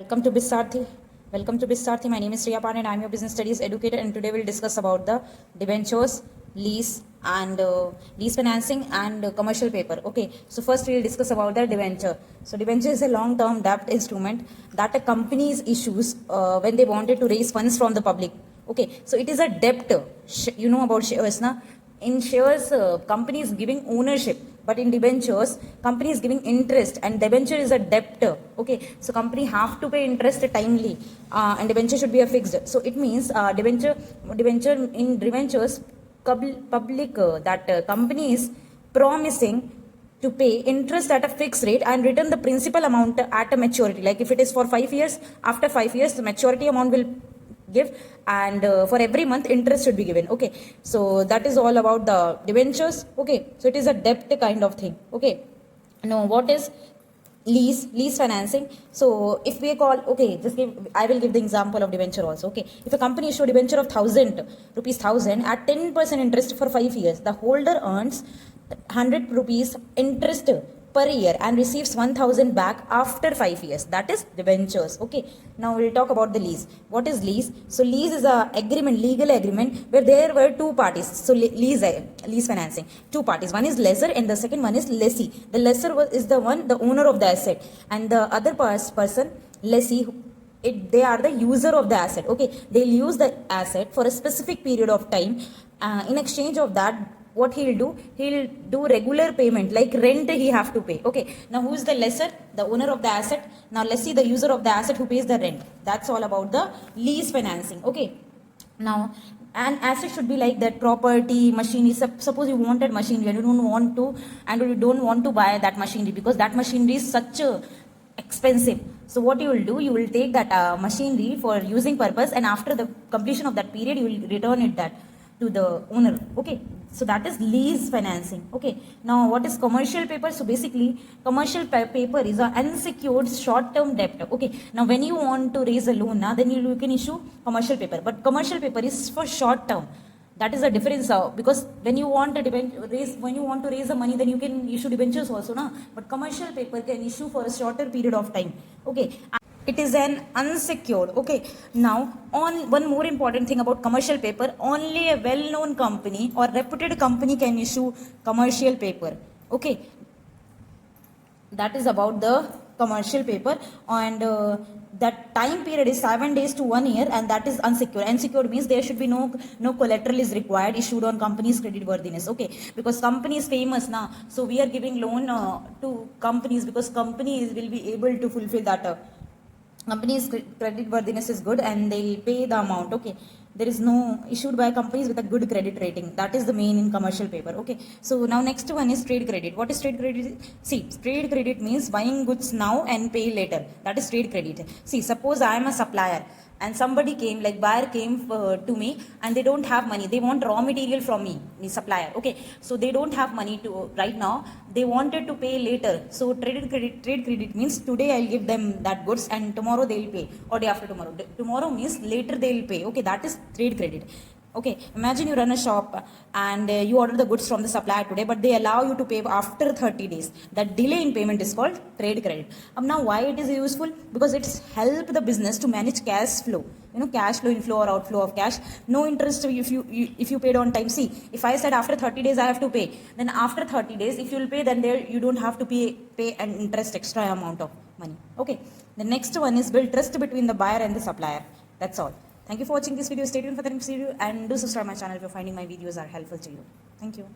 Welcome to Bisarthi. Welcome to Bisarthi. My name is Riya Pan and I'm your business studies educator, and today we'll discuss about the debentures, lease and lease financing and commercial paper. Okay, so first we'll discuss about the debenture. So debenture is a long-term debt instrument that a company issues when they wanted to raise funds from the public. Okay, so it is a debt. You know about shares, na? In shares, company is giving ownership, but in debentures, company is giving interest, and debenture is a debt. Okay, so company have to pay interest timely, and debenture should be a fixed. So it means debenture in debentures, public that company is promising to pay interest at a fixed rate and return the principal amount at a maturity. Like if it is for 5 years, after 5 years, the maturity amount will give, and for every month interest should be given. Okay, so that is all about the debentures. Okay, so it is a debt kind of thing. Okay, now what is lease financing? So if we call, okay, just give, I will give the example of debenture also. Okay, if a company issue debenture of 1000 rupees, 1000 at 10% interest for 5 years, the holder earns 100 rupees interest per year and receives 1000 back after 5 years. That is debentures. Okay, now we'll talk about the lease. What is lease? So lease is a agreement, legal agreement, where there were two parties. So lease financing, two parties, one is lessor and the second one is lessee. The lessor is the one, the owner of the asset, and the other person, lessee, they are the user of the asset. Okay, they'll use the asset for a specific period of time. In exchange of that, what he'll do regular payment, like rent he have to pay. Okay, now who is the lessor? The owner of the asset. Now lessee, the user of the asset who pays the rent. That's all about the lease financing. Okay, now an asset should be like that property, machinery. Suppose you wanted machinery and you don't want to buy that machinery because that machinery is such a expensive. So what you will do, you will take that machinery for using purpose, and after the completion of that period you will return it that to the owner. Okay, so that is lease financing. Okay, now what is commercial paper? So basically commercial paper is an unsecured short term debt. Okay, now when you want to raise a loan, then you can issue commercial paper, but commercial paper is for short term. That is the difference, because when you want to raise the money, then you can issue debentures also, na? But commercial paper can issue for a shorter period of time. Okay, it is an unsecured. Okay, now on one more important thing about commercial paper, only a well-known company or reputed company can issue commercial paper. Okay, that is about the commercial paper, and that time period is 7 days to 1 year, and that is unsecured. Unsecured means there should be no collateral is required issued on company's credit worthiness. Okay, because company is famous now, so we are giving loan to companies because companies will be able to fulfill that. Company's credit worthiness is good and they'll pay the amount. Okay, there is no issued by companies with a good credit rating. That is the main in commercial paper. Okay, so now next one is trade credit. What is trade credit? See, trade credit means buying goods now and pay later. That is trade credit. See, suppose I am a supplier and somebody came, like buyer came to me, and they don't have money. They want raw material from me, the supplier. Okay, so they don't have money to right now. They wanted to pay later. So trade credit means today I'll give them that goods and tomorrow they'll pay, or day after tomorrow. Tomorrow means later they'll pay. Okay, that is trade credit. Okay, imagine you run a shop and you order the goods from the supplier today, but they allow you to pay after 30 days. That delay in payment is called trade credit. Now why it is useful? Because it's help the business to manage cash flow. You know, cash flow, inflow or outflow of cash. No interest if you paid on time. See, if I said after 30 days I have to pay, then after 30 days if you'll pay, then there you don't have to pay an interest extra amount of money. Okay, the next one is build trust between the buyer and the supplier. That's all. Thank you for watching this video. Stay tuned for the next video and do subscribe my channel if you're finding my videos are helpful to you. Thank you.